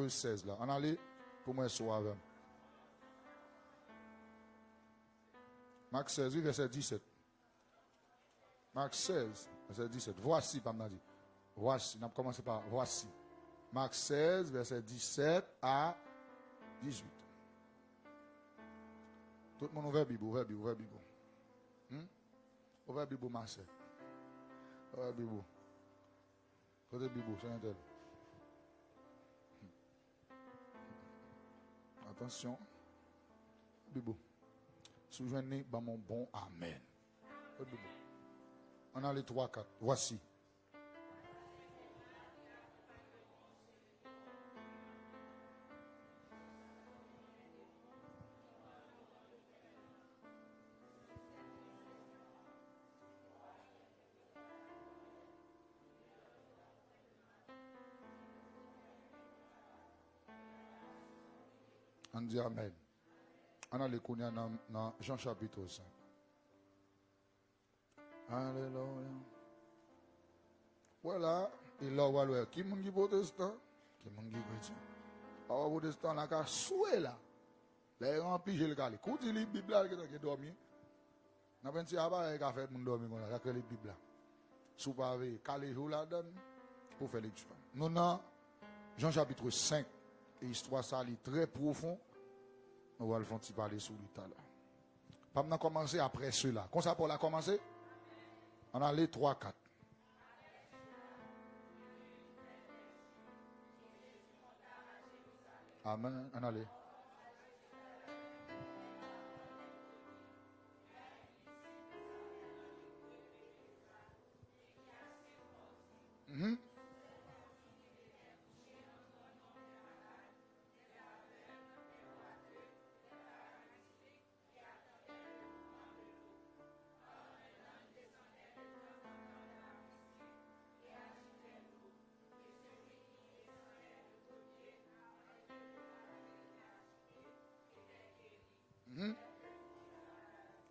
chapitre 16 là. On allait pour moi soir avec. Marc 16, verset 17. Marc 16, verset 17. Voici, pas m'a dit. Voici, on a commencé par voici. Marc 16, verset 17 à 18. Tout le monde ouvert Bible, ouvert Bible, ouvert Bible. Ouvert Bible, Marcel. Ouvert Bible. Côté Bible, c'est un tel. Attention. Bible. Souvenez, bah mon bon Amen. On a les 3, 4. Voici. On dit Amen. On a les connus dans Jean chapitre 5. Alléluia. Voilà. Et là, voilà. Qui est protestant? Qui est chrétien? Alors, protestant, là, qu'à souhait là. Là, il remplit le calé. Quand il lit la Bible là, il est dormi. N'a pas dit, ah bah, il a fait mon dormi, il a fait la Bible là. Sous pavé, calé jour là, donne, pour faire lecture. Nous, non, Jean chapitre 5, et histoire ça, est très profond. Nous allons faire parler sur lui tout à l'heure. Pas maintenant commencer après cela. Quand ça pour la commencer? On a les 3, 4. Amen. On a les.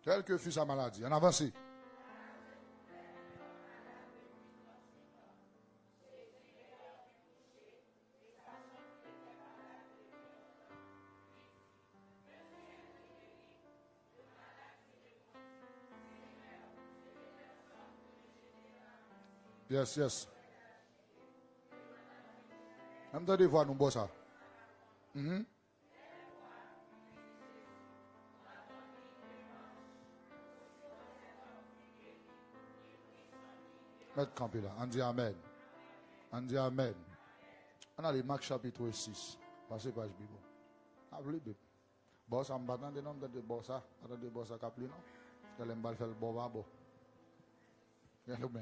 Quelle que fut sa maladie. On avance. Yes, yes. On doit voir nous boire ça. Mettre campé là. On dit Amen. On dit Amen. On a les Marc chapitre 6. Passez page Bible. Appelez Bible. Bon, ça me bat dans des noms de bossa. Attendez, bossa capli, non? Qu'elle aime faire le bon babo.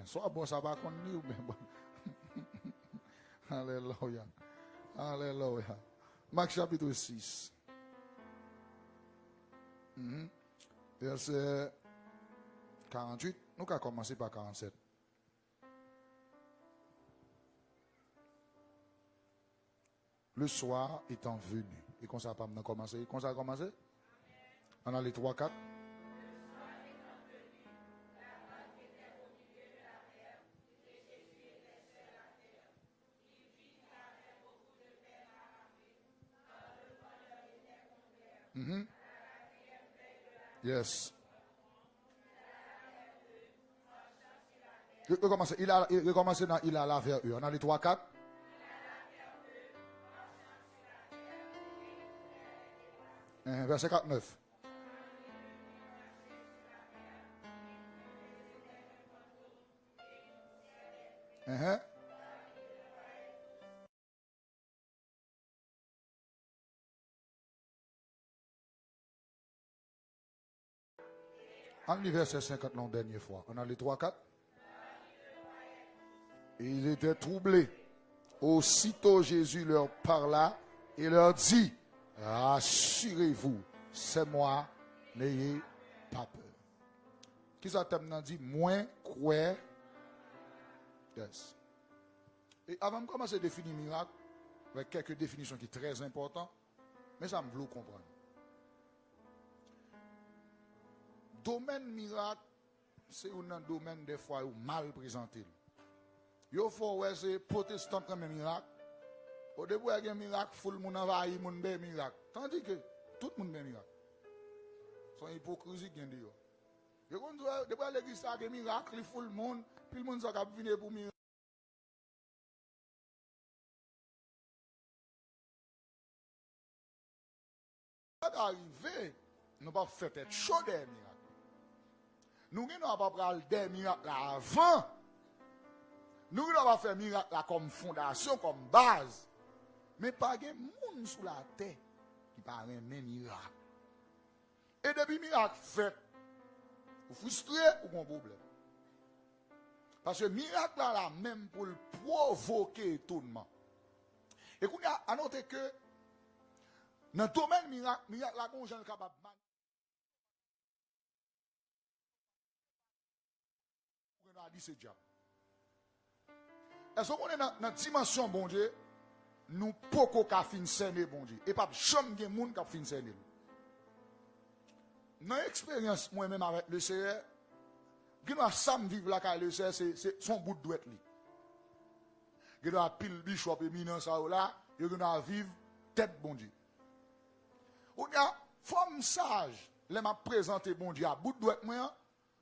Soit bon, ça va qu'on ou bien bon. Alléluia. Alléluia. Marc chapitre 6. Verset 48. Nous allons commencer par 47. Le soir étant venu. Et qu'on ça pas commencer. Qu'on ça a commencé? On a les 3, 4. Yes. Il commence dans il a la vers eux. On a les 3, 4. Verset 4, 9. En verset 50, la dernière fois. On a les 3, 4. Et ils étaient troublés. Aussitôt Jésus leur parla et leur dit, rassurez-vous, c'est moi, n'ayez pas peur. Qui ça t'a dit, moins quoi? Yes. Et avant de commencer à définir miracle, avec quelques définitions qui sont très importantes, mais ça me veut comprendre. Domaine miracle, c'est un domaine des fois mal présenté. Il faut ouais, c'est protestant comme un miracle, Au début, il y a un miracle, full moun envahi, moun be miracle. Tandis que tout le monde be miracle. Son hypocrisie qui est dehors. Et quand depuis l'église, il y a un miracle, full monde, puis le monde s'est venir pour miracle. Arrivé, nous pas fait être chaud des miracles. Nous n'avons pas pris des miracles avant. Nous n'avons pas fait miracle comme fondation, comme base. Mais pas de monde sur la terre qui parle de miracle. Et depuis miracle fait, vous frustrez ou un problème. Parce que miracle là même pour le provoquer étonnement. Et qu'on a noté que dans le domaine miracle, la conjointe est capable de c'est diable. Est-ce qu'on est dans la dimension bon Dieu, nous pouvons pas finir bon Dieu. Et pas jamais de monde qui finit cerner. Dans l'expérience moi-même avec le Seigneur, qui nous sam vivre là le Seigneur, c'est son bout de douette li. Qui nous pile bishop éminent ça là, qui nous vivre tête bon Dieu. Ou bien femme sage, les m'a présenté bon Dieu à bout de douette moi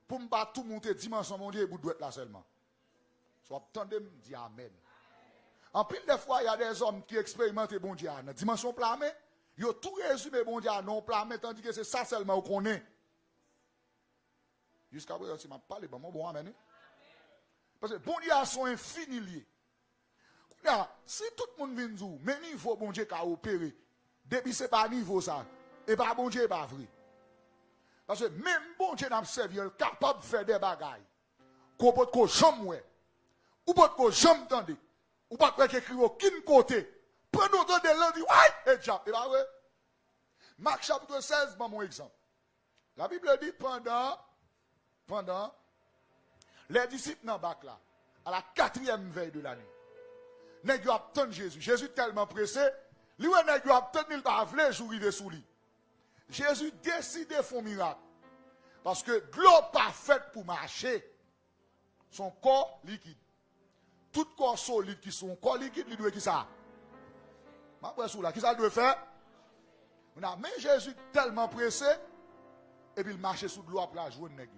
pour me pas tout monter dimension bon Dieu et bout de douette là seulement. Soit attendez me dire amen. En pile de fois il y a des hommes qui expérimentent bon Dieu dans dimension plamé, ils ont tout résumé bon Dieu non plamé tandis que c'est ça seulement qu'on est. Jusqu'à présent si m'a parlé bon amen. Parce que bon Dieu a son infini lié. Si tout le monde vient nous, mais niveau bon Dieu qui a opéré, depuis c'est pas niveau ça, et pas bon Dieu pas vrai. Parce que même bon Dieu n'a pas servi, il est capable de faire des bagailles. Qu'on peut qu'on jamais ou peut qu'on jamais tendre, ou pas qu'on écrit aucun côté. Prenons le temps de l'un dit, ouais, et diable, et pas vrai. Marc chapitre 16, mon exemple. La Bible dit pendant les disciples dans le bac là, à la 4e veille de la nuit. Nèg yo attend Jésus. Jésus tellement pressé, lui nèg yo attend il pas vle jour rive sous lui. Jésus décide de faire un miracle. Parce que l'eau pas faite pour marcher. Son corps liquide. Tout corps solide qui son corps liquide, il doit qui ça? Ma presse là, qui ça doit faire? Mais Jésus tellement pressé et puis il marche sous de l'eau pour la jouer nèg.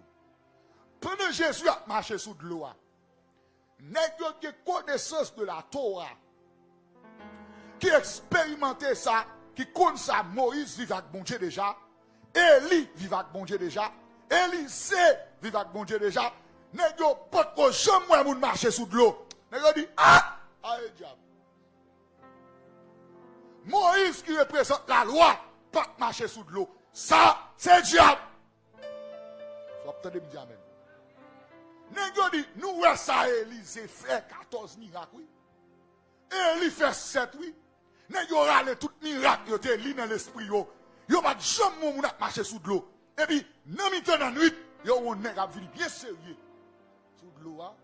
Pendant Jésus a marché sous de l'eau, nèg yo qui connaissance de la Torah, qui expérimentait ça, qui connaît ça, Moïse vit avec bon Dieu déjà, Élie vit avec bon Dieu déjà, Élisée vit avec bon Dieu déjà, nèg yo pas ko jamais moun marcher sous de l'eau. Nèg yo dit ah, aïe diable. Moïse qui représente la loi, pas marcher sous de l'eau. Ça, c'est diable. Vous entendez me dire amen. Nèg yo dit, nous ouais ça Élisée fait 14 miracles, oui. Élie fait 7, oui. Nèg yo râle tout miracle yo te li dans l'esprit yo. Yo pas jamais moun marcher sous de l'eau. Et puis, nan mi-temps dans nuit, yo on nèg a vini bien sérieux. Sous de l'eau, hein.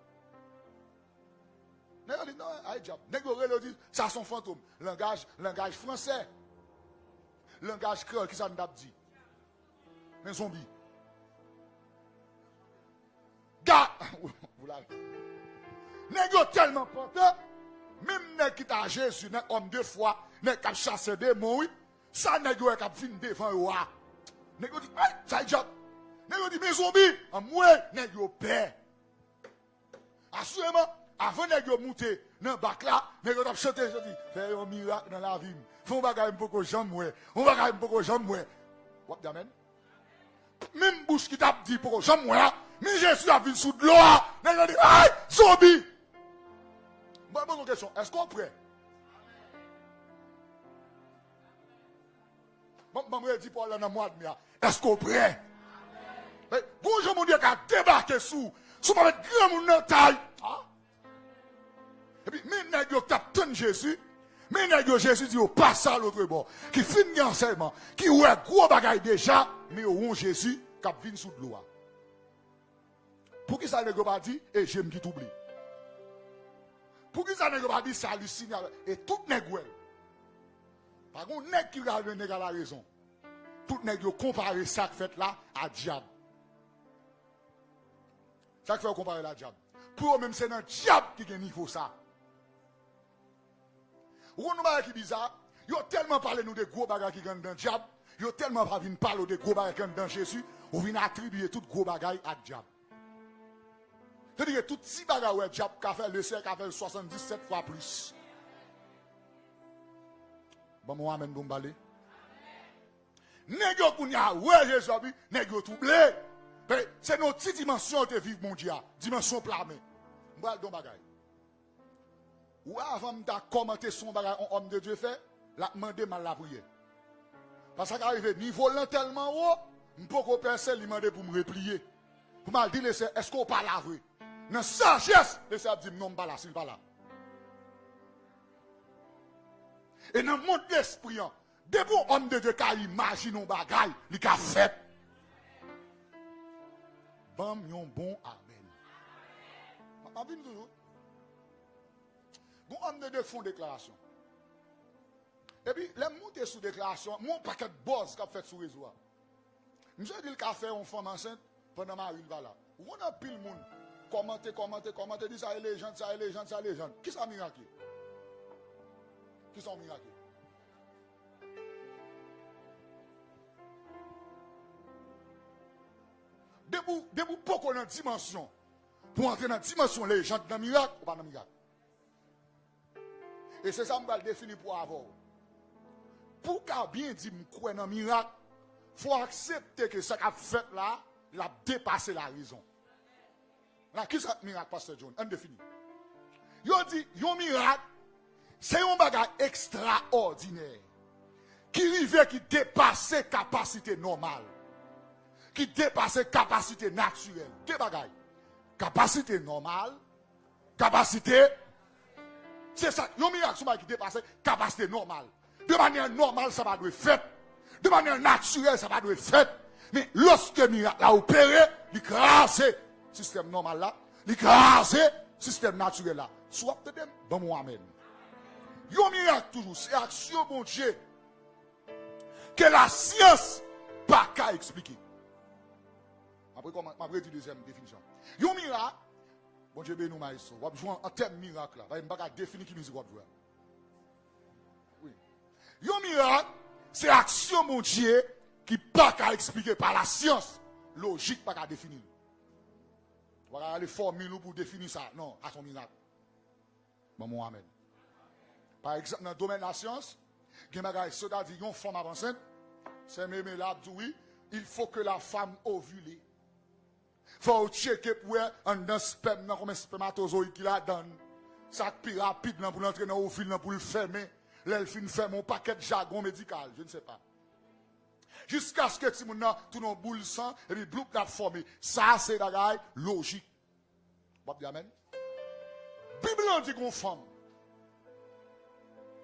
Nèg yo dit, non, aïe diable. Nèg yo dit, ça son fantôme. Langage français. Langage créole, qui ça nous dit? Mais zombie. Vous l'avez. Nèg yo tellement porteur, même nèg qui t'a Jésus, nèg homme deux fois, nèg qui a chassé des démons, oui, ça nèg yo qui a fin devant yo. Nèg yo dit, hey, ça job. Nèg yo dit, mais zombie, en moi, nèg yo peur. Assurément, avant nèg yo monter dans bac là, nèg yo t'a chanté, je dis, fais un miracle dans la vie. Fais un bagage pour jamais, on bagage pour jamais. What amen? Même bouche qui t'a dit pour jamais, mais Jésus a vu sous de l'eau. Nèg yo dit, hey, zombie. Bonne question, est-ce qu'on prêt? Maman dit pour aller dans le mois de mai, est-ce qu'on prêt? Bonjour mon Dieu qui a débarqué sous ma grand monde dans taille. Et puis, mais nèg yo capitaine Jésus, mais nèg yo Jésus dit, pas ça l'autre bord, qui finit enseignement, qui ouais gros bagaille déjà, mais au Jésus qui vient sous de l'eau. Pour qui ça nèg yo pas dit, et j'aime qui t'oublie. Pour qui ça nèg yo pas dit, ça hallucine, et tout nèg ouais. Par contre, nèg qui regarde nèg à la raison. Tout nèg yo comparer ça fait là à diable. Ça fait comparer la diable. Pour eux même c'est un diable qui a niveau ça. Ou nous bagay qui bizarre, yo tellement parlé nous de gros bagages qui gagnent dans diable, yo tellement pas vinn parler de gros bagages qui gagnent dans Jésus, ou vinn attribuer tout gros bagages à diable. C'est-à-dire que tout petit bagage ouais diable qu'a fait le cercle a fait 77 fois plus. Bon moi amène bon balé. Nèg yo kounya ouais Jésus bi, nèg yo troublé. C'est notre petite dimension de vivre mon Dieu, dimension plamé. M'bral don bagay. Ou avant de commenter son bagage un homme de Dieu fait, la demander mal la prière. Parce qu'arrivé niveau tellement haut, m'poko personne lui demander pour me replier. Pour mal dire est-ce qu'on parle la vrai? Dans sagesse, le Seigneur dit non pas là, c'est pas là. Et dans le monde d'esprit, des bons hommes de Dieu qui imaginent un bagage, li ka fait. Bam yon bon amen. Ma vie toujours. Bon homme de Dieu font déclaration. Et puis, les monter sous déclaration, mon paquet de boss qu'a fait sous réseau. Monsieur dit qu'il a fait une femme enceinte pendant ma ville là. On a pile monde commenter, dit ça est légende, ça est légende, ça est légende. Qui ça miracle? Qui sont miracle? Debout beaucoup dans dimension. Pour entrer dans la dimension légende dans miracle ou pas dans miracle. Et c'est ça que je vais définir pour avoir. Pour qu'à bien dire que dans miracle, il faut accepter que ce qu'a fait là, l'a dépassé la raison. Là, qui est ce miracle, Pasteur John? On définit. Il dit, un miracle, c'est un bagage extraordinaire. Qui dépasse la capacité normale. Qui dépasse la capacité naturelle. Quel bagage? Capacité normale, capacité. C'est ça, un miracle qui dépasse la capacité normale. De manière normale, ça va être fait. De manière naturelle, ça va être fait. Mais lorsque le miracle a opéré, il crase le système normal là, il crase le système naturel là. Soit peut-être, bon moi amen. Un miracle toujours, c'est action bon Dieu que la science pas qu'à expliquer. Après, dire deuxième définition. Un miracle, bon Dieu béni nous maïs. On va jouer en terme miracle là, on va pas définir qui musique on va jouer. Oui. Un miracle, c'est action mon Dieu qui pas qu'à expliquer par la science, logique pas qu'à définir. Voilà les formules pour définir ça. Non, à son miracle. Bon, mon amen. Par exemple, dans le domaine de la science, il y a des soldats qui ont une femme enceinte. C'est même là, oui, il faut que la femme ovule. Il faut checker pour un sperme, comme un spermatozoïde qui la donne. Ça plus rapide pour l'entrer dans l'ovule, pour le fermer. L'elfine ferme un paquet de jargon médical, je ne sais pas. Jusqu'à ce que tout le monde tout nos boule sang et puis bloup la formé. Ça c'est la logique. Bon amen. Bible dit qu'on femme.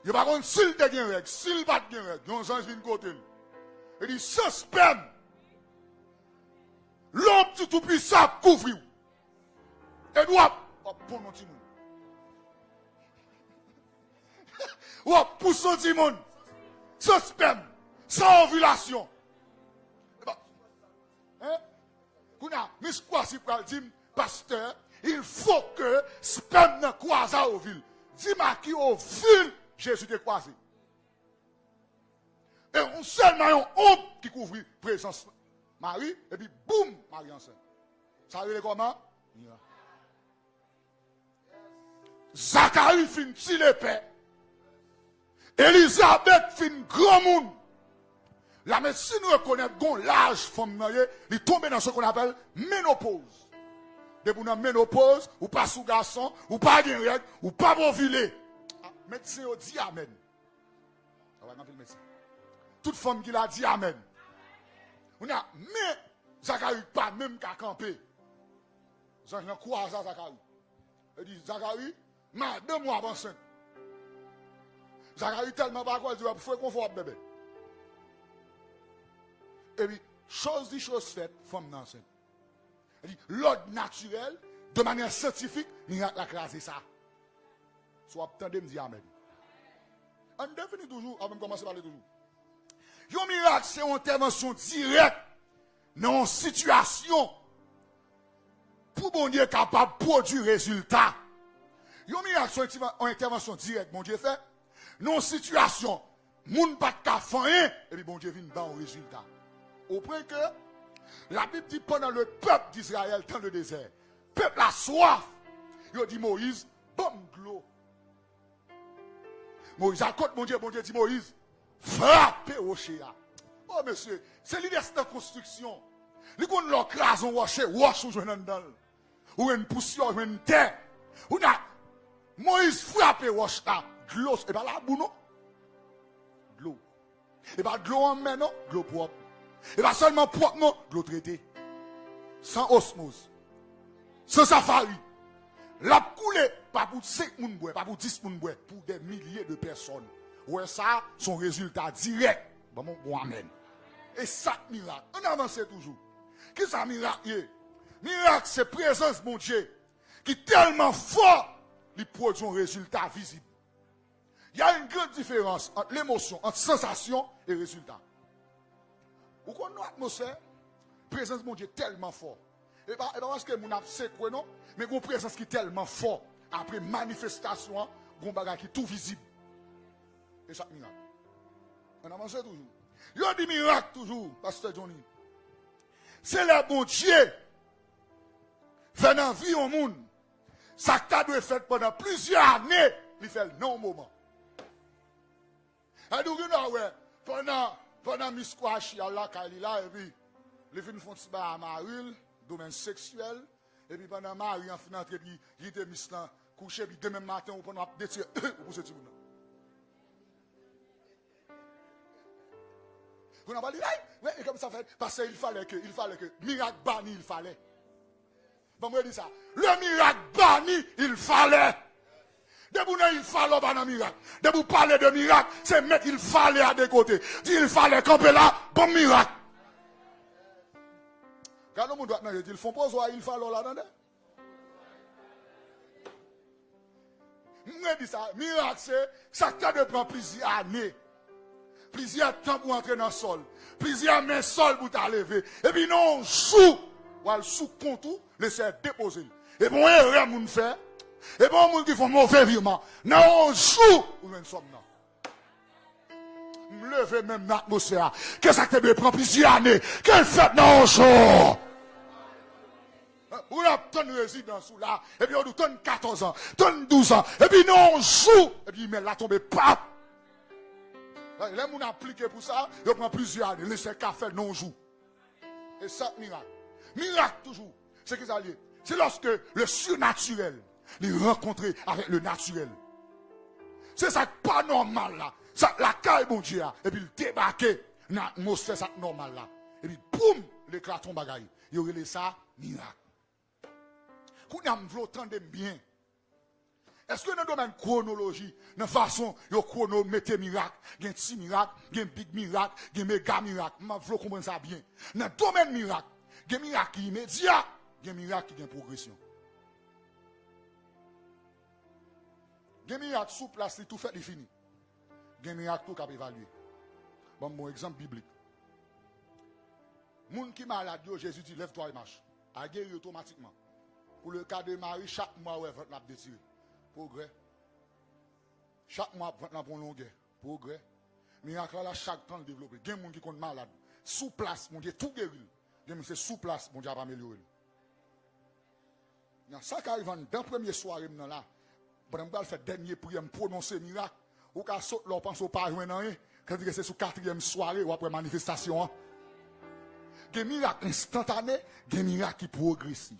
Il va pas s'il te gagne règle, s'il pas de règle, yon change d'une côté. Il dit ce sperme. L'homme tout puissant couvre. Et doit pour mon petit monde. Ou pour son petit monde. Ce sperme. Sans ovulation. Hein? Mais quoi si vous dites, pasteur, il faut que sperme ne croise à ovule. Dis-moi qui ovule, Jésus te croisé. Et on seulement un homme qui couvre présence Marie, et puis boum, Marie enceinte. Ça veut dire comment? Zacharie fin si le paix. Elisabeth fin grand monde. La médecine reconnaît qu'on l'âge femme, il tombe dans ce qu'on appelle ménopause. Depuis dans ménopause, ou pas sous garçon, ou pas de règle, ou pas ovulé. Médecin dit amen. Toute femme qui l'a dit amen. On a, mais Zacharie pas même qu'à camper. J'en croise à Zacharie. Il dit, Zacharie, mais 2 mois avant enceinte. Zacharie tellement pas quoi, il dit, il faut confort bébé. Et puis, chose dit, chose faite, femme enceinte. Il dit, l'ordre naturel, de manière scientifique, il a crasé ça. Soit attendez, me dire amen. On définit toujours, avant de commencer à parler toujours. Un miracle, c'est une intervention directe dans une situation pour bon Dieu capable de produire résultat. Un miracle, c'est une intervention directe, mon Dieu fait, non situation, moun pas de faim, et puis bon Dieu vient dans le résultat. Au point que la Bible dit pendant le peuple d'Israël dans le désert, peuple a soif. Il dit Moïse, bon de l'eau. Moïse a côté, bon Dieu dit Moïse, frappez rocher. Oh monsieur, c'est l'idée de construction. Les gens qui ont crasé un rocher, roche ou joint dans ou une poussière, ou une terre. Ou n'a Moïse frappé roche là, de l'eau, et pas la boue non. De l'eau. Et pas de l'eau en main non, de l'eau propre. Et pas seulement propre non, de l'eau traitée. Sans osmose. Sans safari. La coulée, pas pour 5 personnes, pas pour 10 personnes, pour des milliers de personnes. Ouais, ça, son résultat direct. Bon, amen. Et ça, miracle. On avance toujours. Qui ça, miracle? Miracle, c'est présence, mon Dieu, qui est tellement fort, il produit un résultat visible. Il y a une grande différence entre l'émotion, entre sensation et résultat. Vous connaissez l'atmosphère? Présence, mon Dieu, tellement fort. Et pas parce que mon âme c'est quoi non, mais une présence qui est tellement fort après manifestation, un bagage qui est tout visible. Et ça miracle. On avance toujours. Il y a des miracles toujours, pasteur Johnny. C'est le bon Dieu fait dans la vie au monde. Ça a dû faire pendant plusieurs années, il fait le non-moment. Et donc, pendant Miss Kouachi, Allah, Kalila, et puis, les filles font des à Maril, domaine sexuel, et puis pendant Marie, en fin d'entrée, il était mis là, couché, puis demain matin, on peut nous détirer, pour ce type là. Vous n'avez pas dit, oui, et comme ça fait, parce qu'il fallait que, miracle banni, il fallait. Bon, moi, je dis ça. Le miracle banni, il fallait. De vous il fallait pas un miracle. De vous parler de miracle, c'est mettre il fallait à des côtés. Dit il fallait camper là, bon miracle. Quand nous doit dire, ils font pas il fallait là-dedans. Je dis ça, miracle, c'est ça qui de prendre plusieurs années. Plusieurs temps pour entrer dans le sol. Plusieurs mains sol pour t'enlever. Et puis non, sous contour, laissez déposer. Et bon, erreur moun fait. Et bon, moun qui font mauvais virement. Non, joue, ou même somme non. Me lever même dans l'atmosphère. Qu'est-ce que tu prendre plusieurs années? Quelle fête non, jour? On a ton résidence là. Et puis on nous donne 14 ans, donne 12 ans. Et puis non, joue. Et puis il met la tombe, pap. Les gens appliqués pour ça, ils prennent plusieurs années. Laissez café non joue. Et ça, miracle. Miracle toujours. C'est que ça lié. C'est lorsque le surnaturel les rencontrer avec le naturel. C'est ça pas normal là. Ça, la caille bon Dieu. Et puis il débarquer dans l'atmosphère ça normal là. Et puis boum, l'éclat tombe bagaille. Il y aurait ça miracle. Quand on a entendre bien. Est-ce que dans le domaine chronologie, dans la façon dont chrono mette miracle, il y a un petit miracle, il y a un big miracle, il y a un méga miracle. Je veux comprendre ça bien. Dans le domaine miracle, il y a un miracle immédiat, il y a un miracle qui a une progression. Il y a un miracle sous place, tout fait, il fini. Il y a un miracle tout qui a évalué. Bon exemple biblique. Moun qui malade, Jésus dit lève-toi et marche. A guéri automatiquement. Pour le cas de Marie, chaque mois, ouais, votre l'a détiré. Progrès. Chaque mois, votre l'a pour longueur. Progrès. Miracle là, chaque temps le développer. Il y a des gens qui sont malades. Sous place, mon Dieu, tout guéri. Il y a des gens qui sont sous place, mon Dieu, va améliorer. Ça qui arrive dans la première soirée, là, pendant que je fais dernier prière, je prononce miracle. Ou quand saute, on pense au pas joindre rien. Quand c'est sur la 4e soirée ou après manifestation. Il y a des miracles instantanés, il y a des miracles progressifs.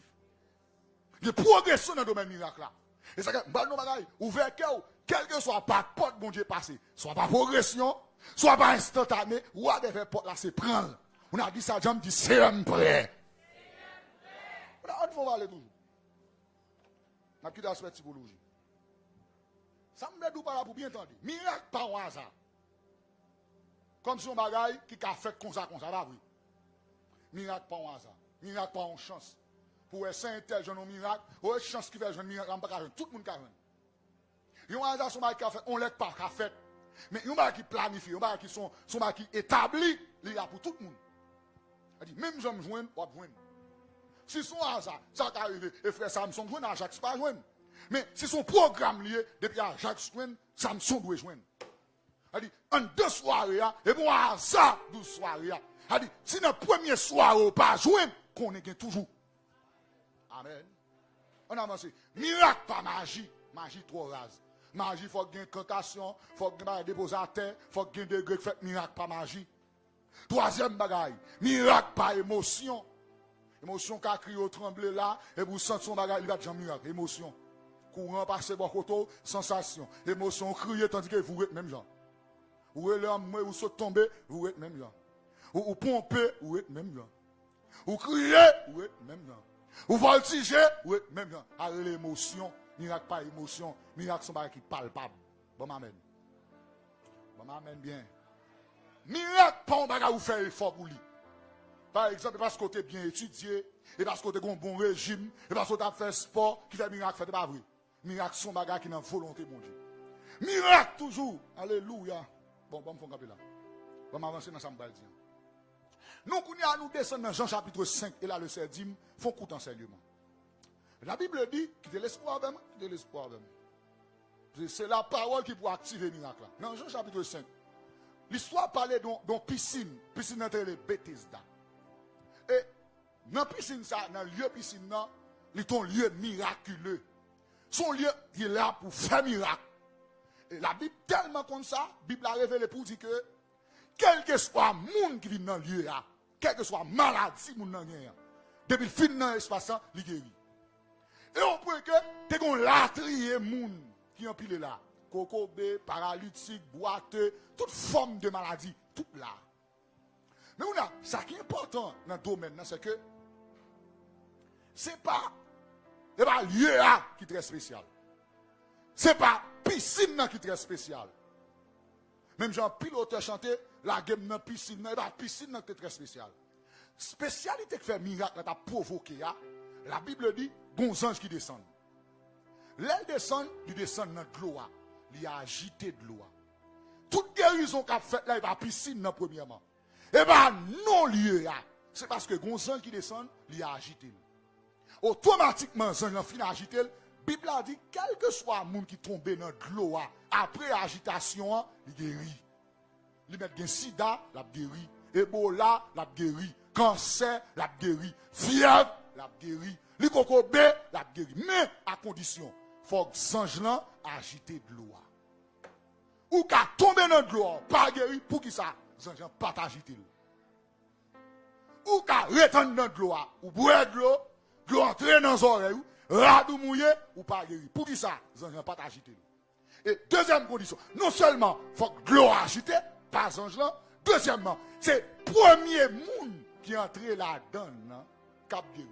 Il y a des progressions dans le domaine miracle là. Et ça, ouvert cœur, quel que soit pas de porte, bon Dieu passé, soit pas progression, soit pas instantané, ou à des portes là, c'est prendre. On a dit ça, j'aime dit, c'est un prêt. On faut aller toujours. On a quitté l'aspect typologie. Ça me dit pas pour bien entendre. Miracle pas au hasard. Comme si on bagaille qui a fait comme ça, va oui. Miracle pas au hasard. Miracle pas en chance. Pour être saint tel jeune miracle, ou une chance qui fait jeune miracle, tout le monde qui a jeune. Il y a un hasard son qui a fait, on l'a pas qu'a fait. Mais il y a qui planifie, il y a qui sont qui établi, il y a pour tout le monde. Il dit même j'aime joindre, ou joindre. Si son hasard, ça qui arrive, et frère Samson joindre, Jacques pas joindre. Mais si son programme lié, depuis à Jacques joindre, Samson doit joindre. Elle dit, en 2 soirées, et bon, ça, 12 soirées. Elle dit, si dans la première soirée, pas joué, qu'on est toujours. Amen. On avance. Miracle pas magie. Magie trop rase. Magie, il faut qu'il y ait une cantation, il faut qu'il y ait un déposateur, il faut qu'il y ait des degrés qui fait miracle pas magie. Troisième bagaille, miracle pas émotion. Émotion qui a crié au tremblé là, et vous sentez son bagaille, il va dire miracle. Émotion. Courant passer bon côté, sensation. Émotion, crier tandis que vous êtes même gens. Vous êtes là, vous sautez tomber, vous êtes même gens. Vous pompez, vous êtes même gens. Vous criez, vous êtes même gens. Vous voltigez, vous êtes même gens. Avec l'émotion, miracle pas émotion, miracle son bagage qui palpable. Bon, amen. Bon, amen bien. Miracle pas un bagage vous fait effort pour lui. Par exemple, parce que tu es bien étudié, et parce que tu as un bon régime, et parce que tu as fait sport, qui fait miracle, fait pas vrai. Miracle son bagage qui n'a volonté, mon Dieu. Miracle toujours. Alléluia. Bon, me faire là. Bon, m'avancer dans ça, me dire. Nous descendons dans Jean chapitre 5, et là le Seigneur dit, font coup d'enseignement. La Bible dit, quittez l'espoir même, quittez l'espoir même. C'est la parole qui peut activer le miracle. Dans Jean chapitre 5, l'histoire parlait d'une piscine entre les Bethesda. Et dans la piscine, dans le lieu piscine, il est un lieu miraculeux. Son lieu, il est là pour faire miracle. Et la Bible, tellement comme ça, la Bible a révélé pour dire que, quel que soit le monde qui vit dans le lieu, quel que soit maladie, depuis le fin dans l'espace, il guérit. Et on peut que, t'es qu'on latrier moun qui en pile là. Kokobé, paralytique, boiteux, toute forme de maladie, tout là. Mais on a, ça qui est important dans le domaine, c'est que, c'est pas lieu là qui est très spécial. C'est pas piscine qui est très spécial. Même Jean pilote chanté, la game dans piscine, et piscine qui est très spécial. Spécialité qui fait miracle, qui a provoqué, la Bible dit, bon ange qui descend. L'aile descend, il descend dans de l'eau. Il a agité de l'eau. Toute guérison qu'a fait là, il va piscine premièrement. Et bien, non lieu, c'est parce que bon ange qui descend, il a agité. Automatiquement, ange a fini agité. La Bible a dit, quel que soit le monde qui tombe dans de l'eau, après agitation, il guérit. Il met un sida, il guérit. Ebola, il guérit. Cancer, il guérit. Fièvre, il guérit. Les cocobé, la guérit. Mais à condition, il faut que les anges agiter de l'eau. Ou qu'à tomber dans de l'eau, pas guéri, pour qui ça? Les anges pas agiter. Ou qu'à retenir dans de l'eau, ou boire de l'eau entrer dans les oreilles, radou mouillé, ou pas guéri. Pour qui ça? Les anges pas agiter. Et deuxième condition, non seulement il faut que l'eau agite, pas les anges là, deuxièmement, c'est premier monde qui entre là-dedans, cap guéri.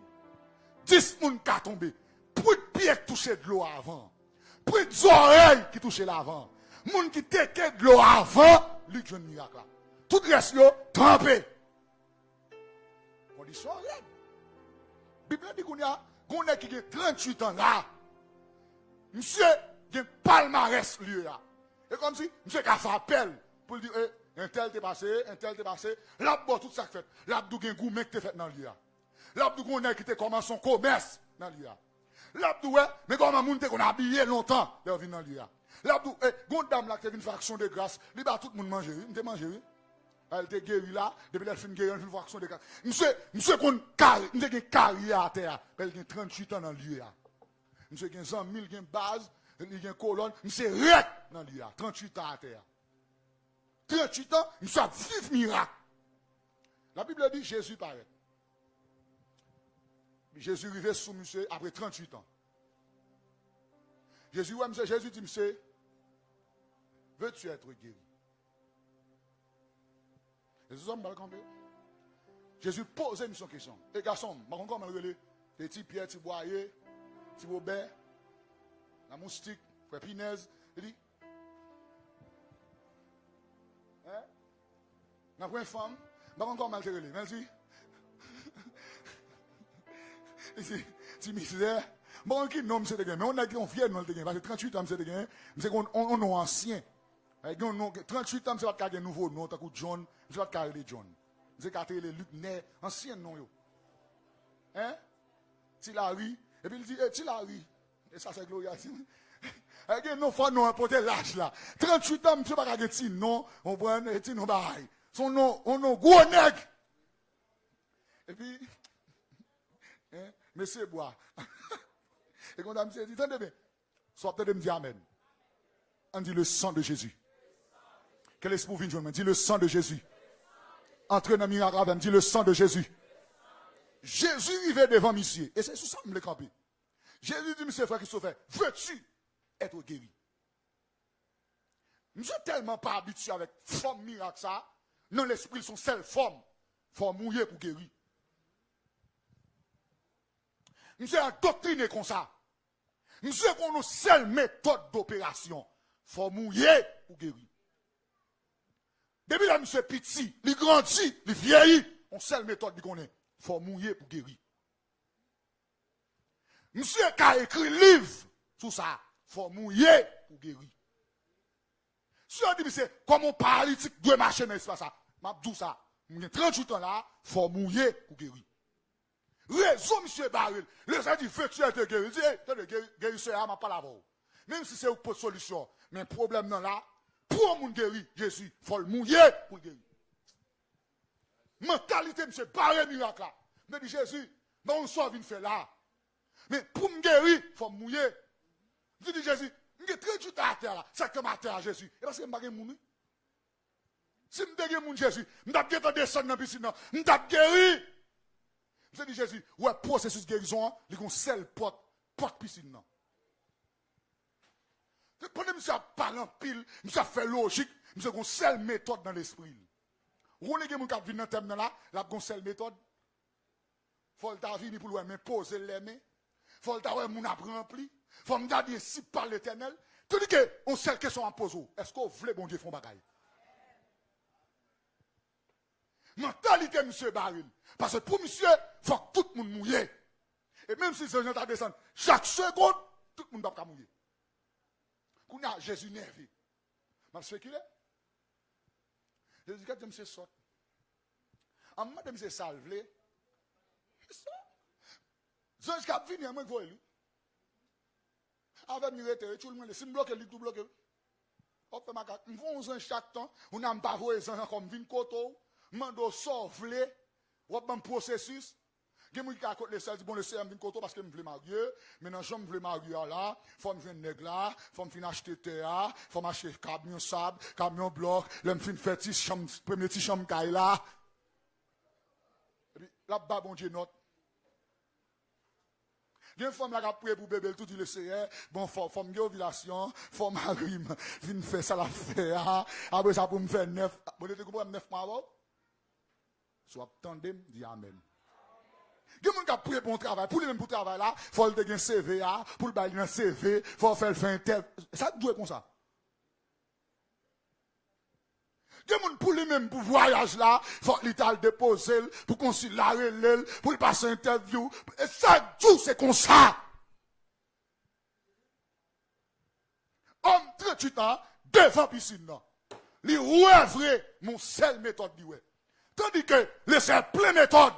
10 moun qui tombé. Pour de pied qui touché de l'eau avant. Pour de oreilles qui touché l'avant. Moun qui teke de l'eau avant, lui qui a un miracle là. Tout reste là, trempé. Condition règle. Bible dit qu'on a qui a 38 ans là. Monsieur, il y a un palmarès lui là. Et comme si, monsieur qui a fait appel pour dire, un tel t'est passé, là, bon, tout ça fait. Là, il y a un goût mec t'est fait dans lui là. L'abdou qu'on a quitté commence son commerce dans l'IA. L'abdou, mais comment moun te qu'on a habillé longtemps, il vient dans l'IA. L'abdou, gon dame là qui a une fraction de grâce, il va tout le monde manger, il te manger. Elle te guéri là, depuis elle fin guéri, une fraction de grâce. Monsieur qu'on carré, il te carrière à terre, elle a 38 ans dans l'IA. Monsieur qui a 100 000, qui a une base, il a une colonne, monsieur rec dans l'IA, 38 ans à terre. 38 ans, monsieur a vif miracle. La Bible dit Jésus paraît. Jésus arrivé sous monsieur après 38 ans. Jésus dit, monsieur, veux-tu être guéri? Jésus pose une question. Et garçon, je vais comment les petits pierres, petits boyers, petits bobets, la moustique, frère Pinaise. Il dit, hein? La première femme, je vais encore mal te relire. Merci. Si misère, bon, qui non, c'est de gain, mais on a qui on fier, non, de gain, parce que 38 ans, c'est de gain, c'est qu'on est ancien. 38 ans, c'est pas de nouveau nom, t'as coup John, c'est pas de carré John. C'est carré les Luc Né, ancien nom, yo. Hein? Tilari, et puis il dit, Tilari, et ça c'est Gloria, Non, faut non importer l'âge là. 38 ans, monsieur pas gagner ti non, on prend ti non bail. Son nom, on nom gros nègre. Et puis monsieur bois. Et quand monsieur dit attendez bien. Soit peut-être me dire amen. On dit le sang de Jésus. Quel esprit vient joindre? Dit le sang de Jésus. Entre dans miracle avec dit le sang de Jésus. Jésus arrivait devant monsieur. Et c'est sous ça que je me camper. Jésus dit, monsieur frère Christophe, veux-tu être guéri? Je ne suis tellement pas habitué avec forme miracle ça. Non, l'esprit, son seule forme. Forme mouillée pour guérir. Je suis endoctriné comme ça. Je suis qu'on a seule méthode d'opération. Forme mouillée pour guérir. Depuis là, monsieur petit, il grandit, il vieillit. On seule méthode qu'on est. Forme mouillée pour guérir. Monsieur qui a écrit livre sur ça, il faut mouiller pour guérir. Si on dit, monsieur, comme un paralytique doit marcher dans l'espace, je dis ça, il y a 38 ans là, il faut mouiller pour guérir. Raison, monsieur Baril, le gens dit, veux-tu être guéri? Il dit, guérisseur, je pas la voix. Même si c'est une solution, mais le problème non là, pour mon guérir, Jésus, il faut le mouiller pour guérir. Mentalité, monsieur Baril, miracle là. Mais dit Jésus, non, on soit venu faire là. Mais pour me guérir, il faut me mouiller. Je dis Jésus, je suis 38 à terre là. C'est comme à terre à Jésus. Et parce que je ne suis pas mourir. Si je suis mon Jésus, je ne vais descendre dans la piscine. Je vais guérir. Je dis Jésus, ouais, processus de guérison, il y a une seule porte piscine. Pendant que je parle en pile, je fais logique, je une seule méthode dans l'esprit. Vous avez des gens qui viennent dans le thème là, il y a une seule méthode. Il faut que venir pour me poser les mains. Il faut que mon rempli. Il faut me garder si par l'éternel. Tu dis que on seule question à poser. Est-ce qu'on veut bon Dieu faire bagaille? Mentalité, monsieur Baril. Parce que pour monsieur, il faut que tout le monde mouille. Et même si ces gens descendent, chaque seconde, tout le monde ne peut pas mouiller. Quand on a Jésus nerveux, je sais qu'il est. Jésus, quand je me suis sorti, en moi, je me suis salvé. C'est ça. Je suis venu, moi, je vois lui. Avec mes tout le monde, si je bloque, il tout bloque. On fait ma carte. On fait 11 ans chaque temps. On n'a pas vu les gens comme 20 coteaux. Mando sauver. On a un processus. Il y a des gens qui ont dit, bon, le CM 20 coteaux parce que je veux marier. Maintenant, je veux marier là. Il faut me faire une nègre là. Il faut me acheter terre. Il faut m'acheter camion sable, camion bloc. Je me faire premier petit chambre là. Et puis, là-bas, bon Dieu, note. Il y a une femme qui a prié pour bébé, tout dit le Seigneur, bon, faut me ovulation, faut marier, viens faire ça la faire, après ça pour me faire 9, vous avez compris 9 mois avant? Soit tandem, dit Amen. Il y a des gens qui ont prié pour un travail, pour lui-même pour travail là, faut le faire un CV, pour le bailler un CV, faut faire un tel, ça doit être comme ça. Il y a des gens pour lui-même pour voyage là, faut l'état le déposer, pour consulat pour le passer interview. Et ça, tout c'est comme ça. Homme 38 ans, devant piscine. Il vrai mon seule méthode. Tandis que les seules plein méthode,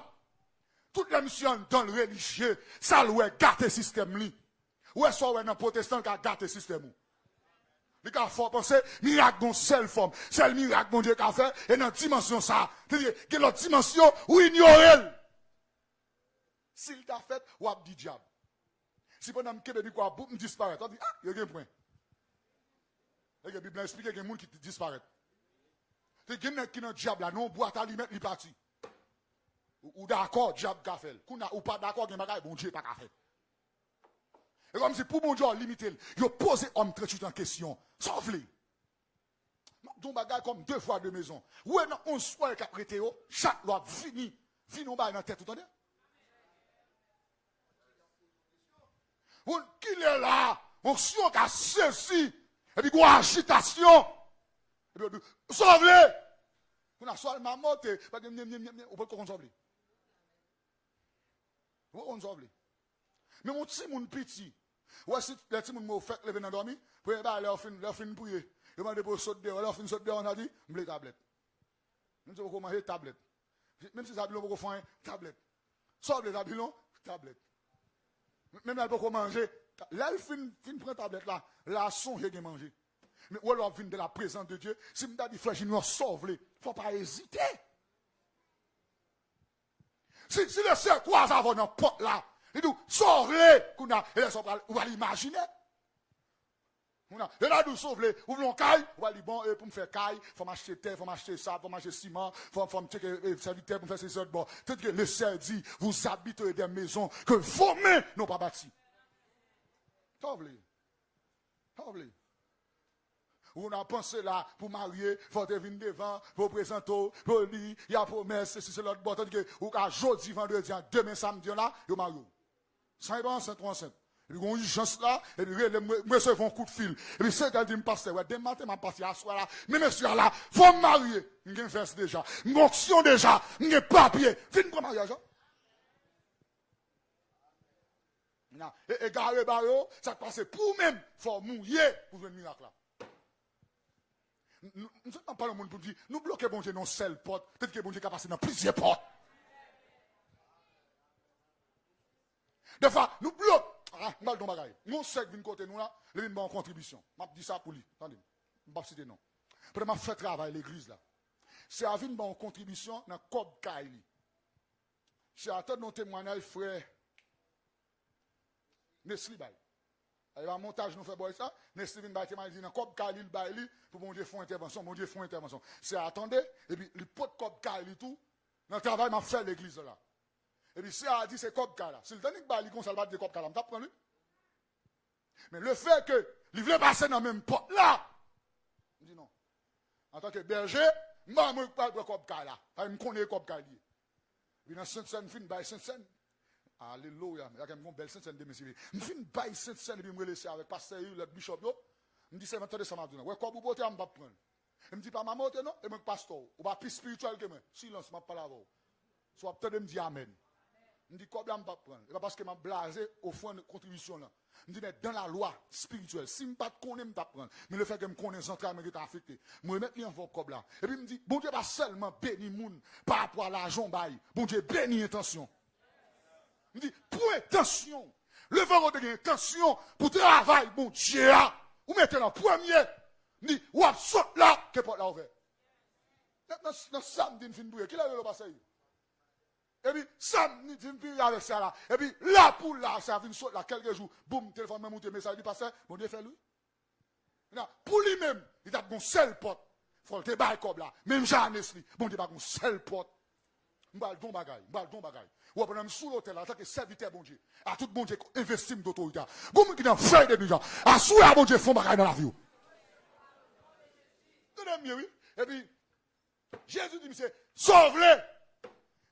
toute la mission dans le religieux, ça doit gâter le système. Ouais, soit ouais, dans le protestant qui a gâté le système. Il faut penser, miracle dans seule forme. C'est le miracle mon Dieu qui a fait, et dans la dimension ça. C'est-à-dire, que l'autre dimension, ou ignorer. S'il t'a fait, ou a dit diable. Si pendant que je dis quoi, boum, disparaît. On dit, ah, il y a un point. Et la Bible explique qu'il y a des gens qui disparaissent. C'est qu'il y a qui dans le diable là, non, boîte à lui mettre, il parti. Ou d'accord, diable qu'a fait. Ou pas d'accord, il y a un bon Dieu pas qu'a fait. Et comme si pour mon Dieu limiter, il a posé homme 38 en question. Sauve-les. Donc, bagaille comme 2 fois de maison. Ou est-ce qu'on soit qui a prêté, chaque loi fini. Fini, on va dans la tête tout le temps. On qui est là, on s'y a ceci. Et puis, quoi, agitation. Et puis, sauve-les. On a soit ma mort, on peut qu'on sauve-les. On sauve-les. Mais mon petit moun petit, ouais, si les petits moun m'ont fait lever dans dormi, pour leur fin prier. Je m'a pour sauter dehors, leur fin sauter dehors, on a dit, m'blé tablette. Même si vous manger tablette. Même si Zabilon vous faire tablette. Sauve les Zabilon, tablette. Même si vous manger Là, il fin prend tablette là, la son j'ai mangé. Mais ou alors vient de la présence de Dieu, si m'ta dit frère Junior sauve-le, faut pas hésiter. Si le sœur croise avant dans porte là, il dit sauve-le, et là on va l'imaginer. Et là, nous sauve-le, ou voulons caille, on va dire bon, pour me faire caille, faut m'acheter terre, faut m'acheter ça, faut m'acheter ciment, faut me checker serviteur pour me faire ces autres bon. Tout que le Seigneur dit, vous habiterez des maisons que vos mains n'ont pas bâties. Sauve-le. Sauve-le. On a pensé là, pour marier, il faut te venir devant, pour présenter, pour dire, il y a promesse, si c'est l'autre bord, ou qu'à jeudi, vendredi, demain, samedi, là, il y a marié. 5 ans, 5 ans, 5. Et puis, on a une chance là, et puis, je recevrai un coup de fil. Et puis, c'est qu'elle dit, pasteur, ouais, demain matin, je passe à soir là, mais monsieur là, faut me marier. Je vais faire déjà. Je vais action déjà. Je vais papier. Viens pour mariage. Et garé barreau, ça passe pour même, faut mouiller pour venir miracle là. Nous ne sommes pas le monde pour dire, nous bloquons bon Dieu dans une seule porte, peut-être que bon Dieu est passé dans plusieurs portes. Des fois, nous bloquons. Ah, nous allons bagaille. Nous sommes de côté nous là, nous venons en contribution. Je dis ça pour lui. Attendez, je ne vais pas citer non. Pour moi, faire travail l'église là. C'est à venir en contribution dans le Cob Kaili. C'est à attendre nos témoignages, frère Nesli Bay. Il va montage nous fait boire ça. Nesli vient bâtiment dit dans Cob Kaili le baili pour bon Dieu faire intervention, bon Dieu faire intervention. C'est à attendre et puis le pot Cob Kaili tout dans le travail m'a fait l'église là. Et puis, si elle a dit c'est Cob Kaila, si le dernier bali comme ça, le de Cob Kaila, je prends lui. Mais le fait que, il veut passer dans la même porte là, je dis non. En tant que berger, je ne peux pas de Cob Kaila. Je connais Cob Kaila. Puis dans Sainte-Seine, je fais Sainte-Seine. Alléluia. Il y a une belle Sainte-Seine de mes civils. Je fais une Sainte-Seine et puis je me laisse avec pasteur, le bishop. Je me dis, c'est maintenant de ça m'a dit. Ouais, quoi vous portez, je ne vais pas prendre. Je me dis pas, maman, non, et mon pasteur, ou pas plus spirituel que moi. Silence, je ne vais pas l'avoir. Soit peut-être me dire Amen. Je dis, quoi, je ne vais pas prendre. C'est parce que je suis blasé au fond de contribution là. Je dis, mais dans la loi spirituelle, si je ne pas connais, je ne vais pas prendre. Mais le fait que je connais les entrailles, je suis affecté. Je vais mettre en comme là. Et puis, je me dis, bon Dieu, pas seulement béni moun par rapport à l'argent, bon Dieu, béni intention. Je dis, pour intention, le vent de intention pour travail, bon Dieu, ou mettez en premier. Je dis, ou saute là, que porte là ouvert. Dans samedi, je finis de qui l'a le passé? Et puis, samedi, je finis avec ça là. Et puis, là pour là, ça vient sauter là quelques jours. Boum, téléphone, même monté, message du passé, bon Dieu fait lui. Pour lui-même, il a une seule porte. Il faut le débat comme là. Même Jean Nesli, bon Dieu, il a une seule porte. Je vais le bagaille, ou après, sous l'hôtel, en tant que serviteur, bon Dieu, à tout bon Dieu, investir d'autorité. Comme qui dans frère de gens, à sous bon Dieu, font bagaille dans la vie. Tenez oui. Et puis, Jésus dit, monsieur, sauve-le.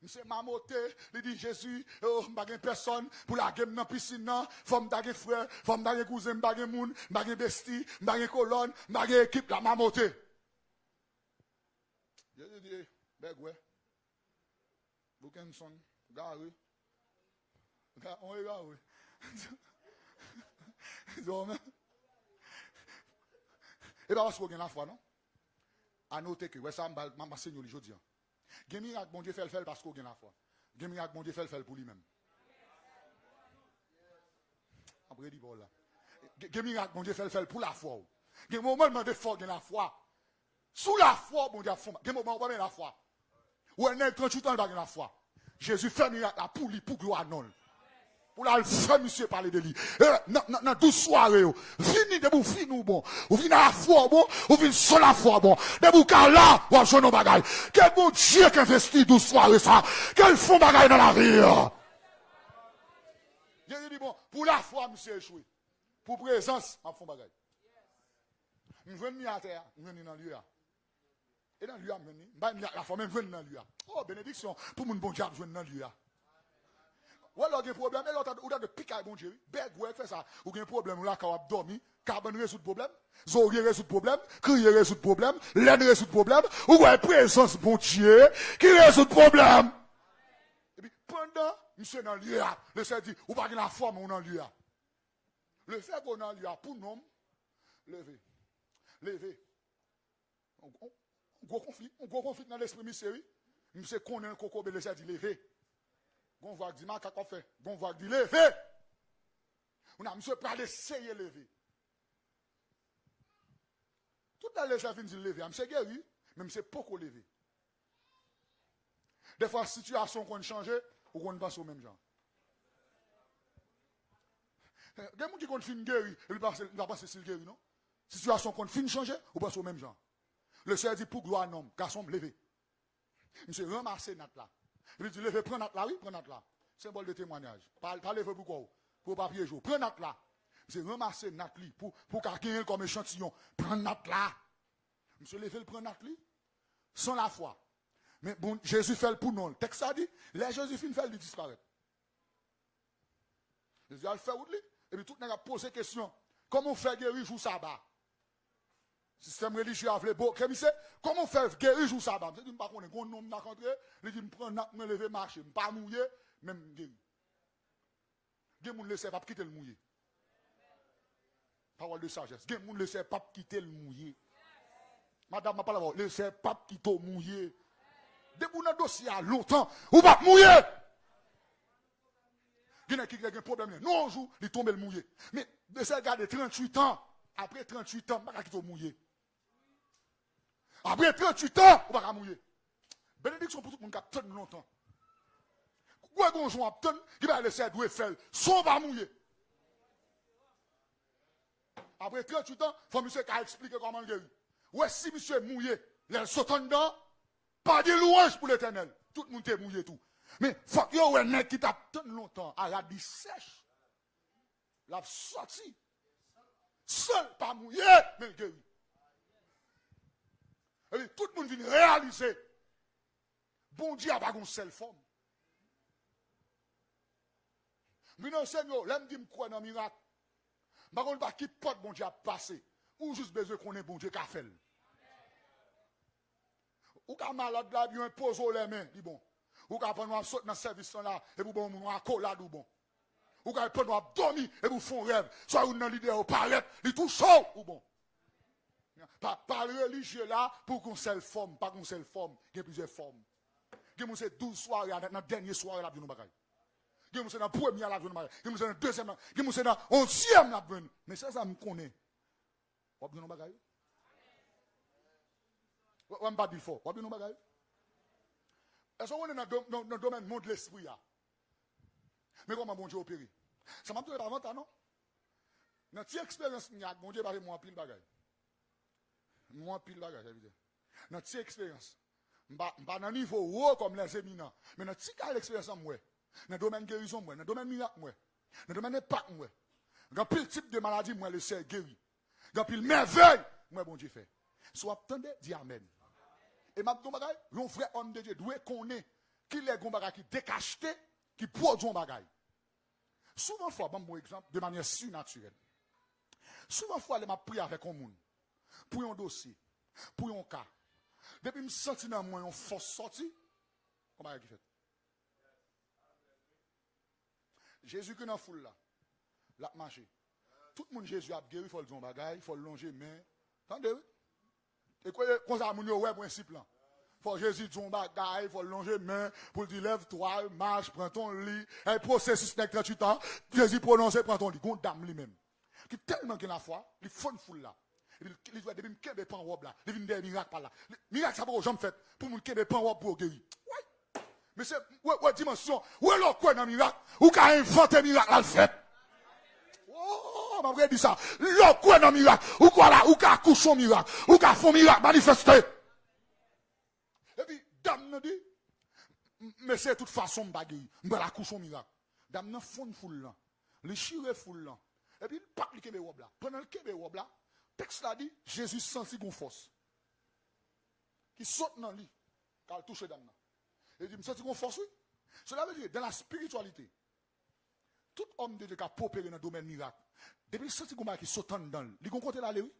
Monsieur Mamoté, il dit, Jésus, oh, je n'ai personne pour la game dans la piscine, faut me faire frère, faut me faire cousin, je n'ai moun, je n'ai bestie, je n'ai colonne, je n'ai équipe, la Mamoté. Jésus dit, Begwe, Bukenson, Gary, on est là, oui. Et bien, parce qu'on a la foi, non? À noter que, ouais, ça m'a enseigné aujourd'hui. Gen miracle, bon Dieu fait le faire parce qu'on a la foi. Gen miracle, bon Dieu fait le faire pour lui-même. Après, dit bon là. Gen miracle, bon Dieu fait le faire pour la foi. Gen moment de foi, gen la foi. Sous la foi, bon Dieu a fait. Gen moment où la foi. Ou elle n'est 38 ans, il va la foi. Jésus fait miracle pour lui, pour gloire non. Pour la faire, monsieur, parler de lui. Dans 12 soirées, fini de vous finir bon. Vous venez à la foi bon, vous venez sur la foi bon. De vous car là, vous avez nos bagailles. Quel bon Dieu qui investit 12 soirées ça. Quel fond bagaille dans la vie. Jésus dit bon, pour la foi, monsieur échoué. Pour présence, on fond bagaille. Nous venons à terre, nous venons dans le lieu. Et dans le lieu, la foi même venir dans le lieu. Oh, bénédiction, pour mon bon diable, venir dans le lieu. Ou alors, il y a un problème, et l'autre, ou de piquer, bon Dieu, Bergouet fait ça, ou il y a un problème, ou là, quand on a dormi, Carbone résout le problème, Zorier résout le problème, Crier résout le problème, Laine résout le problème, ou il y a une présence, bon Dieu, qui résout le problème. Et puis, pendant, monsieur dans le lieu, le Seigneur dit, ou pas qu'il y a la forme, on dans le lieu. Le fait qu'on a le lieu, pour nous, lever. Un gros conflit dans l'esprit, monsieur, monsieur connaît un coco, le Seigneur dit, lever. Gon voit dit ma kako fait, gon voit dit levé. On a monsieur pas essayer de lever. Tout dans les gens viennent de lever. Monsieur guéri, mais monsieur pas qu'on lever. Des fois, la situation qu'on change, ou qu'on passe au même genre. Il y a des gens qui ont guéri, et ils va passer sur le guéri, non? Situation qu'on fin changer, ou passe au même genre. Le Seigneur dit pour gloire à un homme, garçon, levé. Monsieur ramassé nat là. Il dit levé, prends nat là, oui, prends nat là. Symbole de témoignage. Pas lever pourquoi? Pour papier jour. Prends nat là. Monsieur ramassé nat li pour gagner comme échantillon. Prends nat là. Monsieur levé, prend nat li. Sans la foi. Mais bon, Jésus fait le pour nous. Le texte a dit, les Jésus fin fait, il disparaît. Jésus a le fait ou lui. Et puis tout le monde a posé question. Comment on fait guérir jour sabbat? Système religieux a fait beau. Comment on fait guérir jour sabbat? Je dis, par contre, on nom n'a rentré, il dit, me prendre, me lever, marcher, me pas mouiller, même guérir. Des gens ne laissent pas quitter le mouillé. Parole de sagesse. Des gens ne laissent pas quitter le mouillé. Madame, ma parole, laissez pas quitter le mouillé. Des gens dans dossier à longtemps, ou pas mouiller. Il y a qui a un problème. Non, un jour, il tombe le mouillé. Mais de ces gars de 38 ans, après 38 ans, il ne va pas quitter le mouillé. Après 38 ans, on va mouiller. Bénédiction pour tout le monde qui attend longtemps. Quoi qu'on joue attend, il va laisser douer faire, son va mouiller. Après 38 ans, il faut monsieur qui expliquer comment il guérit. Ouais, si monsieur mouillé, il saute dedans, pas de louange pour l'éternel. Tout le monde est mouillé tout. Mais faut que vous ayez un qui t'attend longtemps, à la dit sèche. La sorti. Seul pas mouillé, mais guéri. Et puis, tout le monde vient réaliser. Bon Dieu a pas une seule forme. Mais non, Seigneur, là, me dit quoi dans le miracle. Je ne sais pas qui porte bon Dieu a passé. Ou juste besoin qu'on ait bon Dieu qui a fait. Ou quand malade là, il impose les mains, dit bon. Ou quand on saute dans le service là, et vous bon, on a collade ou bon. Ou quand on dormir, et vous font rêve. Soit on a l'idée au paraître, il tout chaud ou bon. Par religieux là, pour qu'on seule forme, pas qu'on seule forme, il y a plusieurs formes. Il y a 12 soirées, dans la dernière soirée là, nous bagaille. Il y a dans la première là, nous bagaille. Il y a dans la deuxième là, il y a dans la 11e là, mais ça me connaît. Vous avez nous bagaille? Vous n'avez pas dit fort. Vous avez nous bagaille? Est-ce qu'on est dans le domaine monde de l'esprit? Mais comment bon Dieu opéré? Ça m'a donné avant, non? Dans cette expérience, bon Dieu va moi pile bagaille. Moi pile bagaille, ça veut dire. Dans cette expérience, pas dans le niveau haut comme les éminents, mais dans cette expérience, moi, dans le domaine guérison, moi, dans le domaine miracle, moi, dans le domaine impact, moi, dans pile type de maladie, moi, le Seigneur guéri. Dans pile merveille, moi, bon Dieu fait. Soit attendez, dis Amen. Et ma bagay, un vrai homme de Dieu doit connaître qui les bagay qui décacheté, qui produit un bagay. Souvent fois, bon exemple, de manière surnaturelle. Souvent fois, je m'a prié avec un monde pour un dossier, pour un cas. Depuis que je me sens dans moi une force sortie, comment est-ce qu'il fait? Jésus qui est dans la foule là, l'a marché. Tout le monde Jésus a guéri, il faut le dire un bagay, il faut le longer main. Attendez, oui? Et quoi, quand ça a mon ouais principe là. Faut Jésus dit un bagay, il faut longer main pour dire lève-toi, marche, prends ton lit. Un processus de 38 ans, Jésus prononce, prends ton lit. Gon dame lui-même. Qui tellement qu'il a foi, il faut une foule là. Il doit devenir kebe pan robe là, il vient des miracles par là. Miracle ça pas jamais fait pour mon kebe pan robe pour guérir. Ouais. Mais c'est ouais dimension, ouais là quoi dans miracle, ou qu'a inventé miracle là le fait. Oh, m'a vrai dit ça. Là quoi dans miracle, ou quoi là, ou qu'a coucher miracle, ou qu'a font miracle manifester. Et puis, dame nous dit, mais c'est de toute façon, je vais la coucher au miracle. Dame nous font une foule là, le chire foule là. Et puis, il pape le kebe robe là. Pendant le kebe robe là, le texte là dit, Jésus sentit une force. Qui saute dans le lit, car il touche dame là. Il dit, je sens une force, oui. Cela veut dire, dans la spiritualité, tout homme de Dieu qui a opéré dans le domaine miracle, depuis le senti qui saute dans le lit, il compte là, oui.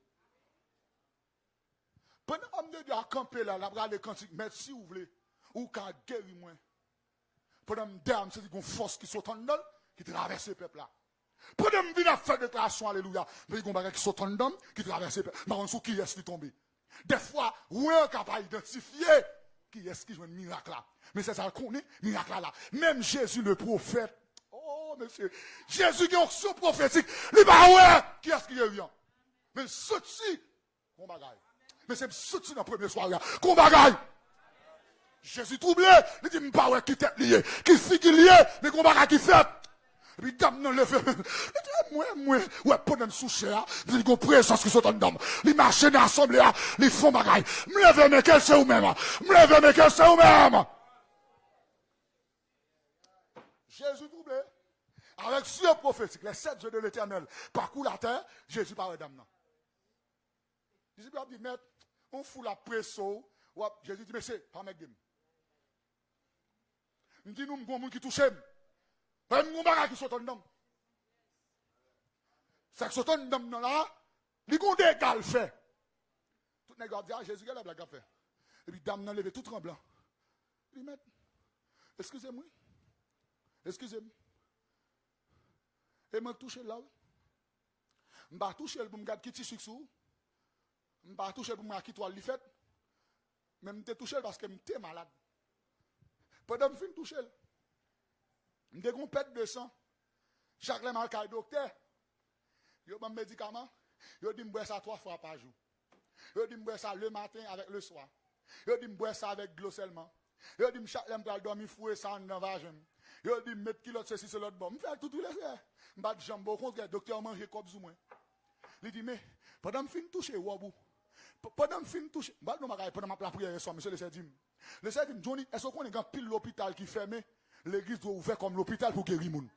Pendant l'homme de Dieu a campé là, la bras de cantique, merci vous voulez, ou qu'a guéri moi. Pendant que dame, c'est une force qui saute dans qui traverse le peuple là. Pendant que je faire déclaration, alléluia, mais il y a un bagage qui saute dans qui traverse le peuple. Mais on sait qui est-ce qui tombe. Des fois, on est capable d'identifier qui est-ce qui joue un miracle là. Mais c'est ça qu'on est, miracle là. Même Jésus le prophète, oh, Oh, monsieur, Jésus qui a une option prophétique. Il va ouais, qui est-ce qui est vient? Mais ceci, qu'on bagaille. Mais c'est ceci dans le premier soir, qu'on bagaille. Jésus troublé, il dit, pas ouais, qui tête lié, qui fit qui lié, mais qu'on bagaille qui fait. Et puis, dame, non, levé. Moi, ouais, pendant sous cher, il dit, présence qui sont en dame. Il marche dans l'assemblée, il font bagaille. Me lever, mais qu'est-ce que c'est vous-même? Me lever, mais qu'est-ce que c'est vous-même? Jésus troublé, avec cieux prophétique, les 7 yeux de l'éternel, parcourt la terre, Jésus parle dame. Jésus dit, maître, on fout la pression. Jésus dit, mais c'est pas mec. Il dit, nous, mon monde qui touche. Même mon bagage qui saute en dedans. Ça qui saute en dedans là, il y a des gars fait. Tout le monde dit, ah, Jésus, quelle blague a fait? Et puis, dame, n'a levé tout tremblant. Il dit, maître, excusez-moi. Excusez-moi. Et m'a touché là. Je vais toucher pour me garder qui tisse sous. Je vais toucher pour me garder qui toile li fait. Mais je suis touché parce que je suis malade. Pendant que je suis touché, je suis un pète de sang. Chaque fois que je suis docteur, je suis un médicament. Je dis que je bois ça 3 fois par jour. Je dis que je bois ça le matin avec le soir. Je dis que je bois ça avec de l'eau seulement. Je dis que chaque fois que je dormir, fouer ça dans le vagin. Je dis que je mettre kilote ceci, c'est l'autre bon. Je fais tout les frères. Je bats de jambes. Au contraire, le docteur mange comme ça. Il dit, mais pendant que je suis touché, pendant que je suis touché, pendant que je prière, monsieur le Sédim. Le Sédim, Johnny, est-ce qu'on est un pile l'hôpital qui fermé? L'église doit ouvrir comme l'hôpital pour guérir les gens.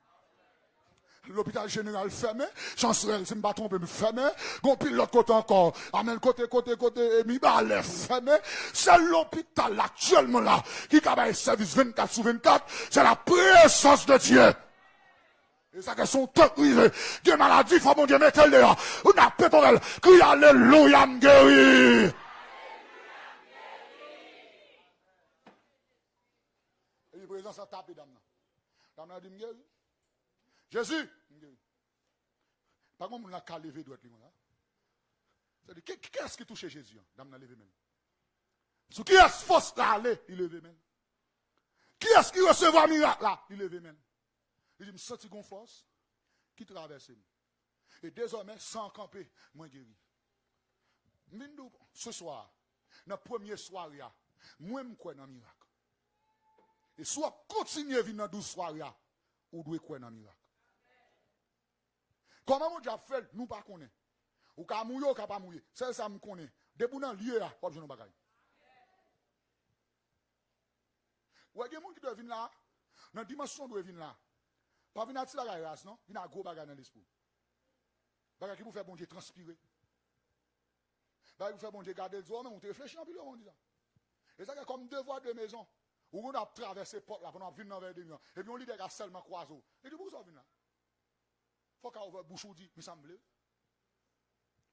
L'hôpital général fermé, chancelier, si je ne me trompe, fermé. Gon pile l'autre côté encore. Amen, côté, et mi balè fermé. C'est l'hôpital actuellement là, qui a service 24 sur 24. C'est la présence de Dieu. Et ça, que son temps privé. Dieu maladie, il faut mon Dieu mettre le là. On a pétorel. Crie alléluia, guéri. Et il présence à taper, dame. Dame a dit, guéri. Jésus, par contre, on a qu'à lever droite là. C'est-à-dire, qui est-ce qui touche Jésus? Dame n'a levé même. Sur qui est-ce force là aller, il levé même. Qui est-ce qui recevra miracle là, il levé même. Il dit, me senti qu'on force qui traverse. Et désormais, sans camper, moi guéri. Ce soir, dans le premier soir, moi je crois dans le miracle. Et soit continuer à vivre dans 12 soirs, ou doit croire dans le miracle. Comment on a fait, nous pas connaître. Ou qu'à mouiller ou qu'à pas mouiller. C'est ça me connaît. Debout dans le lieu, pas besoin de bagaille. Ou il y a des gens qui doivent venir là, dans la dimension doivent venir là. Pas venir à tirer la race, non? Il y a un gros bagage dans l'esprit. Bagage qui vous fait bon Dieu transpirer. Bagage qui vous fait bon Dieu garder le zoo, mais on te réfléchit en plus, on dit ça. Et ça, c'est comme devoir de maison. Où on a traversé la porte là, pendant venir dans le et puis on lit des gars seulement croiseau. Et du coup, ça vient là. Faut qu'on ouvre bouche ou dit, il semble.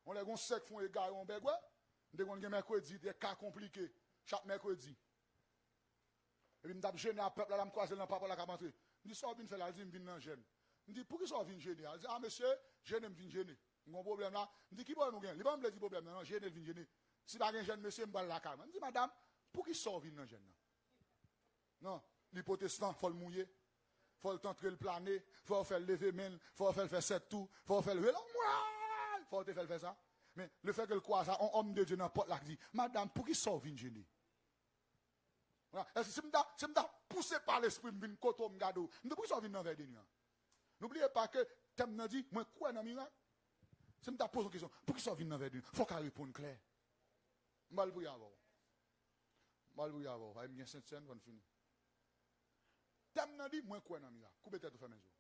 On les gon sec font les gars on beg ouais. Dès qu'on a mercredi des cas compliqués chaque mercredi. Et puis me tape gêner à peuple là me croiser dans papa là qui rentrer. Me dit ça vient faire là, il vient dans gêne. Me dit pour qui ça vient gêner? Il dit ah monsieur, gêner me vient gêner. On a un problème là. Me dit qui va nous gagner? Il va me dire problème non, gêner vient gêner. Si pas gêne monsieur me balle la cam. Me dit madame, pour qui ça vient dans gêne là? Non, les protestants faut le mouiller. Faut le tenter le planer, faut faire lever main, faut faire 7 tours, faut faire lever là, faut te faire ça. Mais le fait que le croise ça, un homme de Dieu dans la porte là qui dit, madame, pour qui ça vient gêner? Voilà. Est-ce que c'est poussé par l'esprit, je viens côté me garder. Mais pour qui ça vient dans vers Dieu? N'oubliez pas que thème n'a dit, moi quoi dans miracle? C'est me pose une question, pour qui ça vient dans vers Dieu? Faut qu'elle réponde clair. Mal pour y avoir. Mal pour y avoir. Bien Sainte-Seine, on finit. Thème n'a dit, moi quoi dans miracle? Coupez tête au fait mes jours.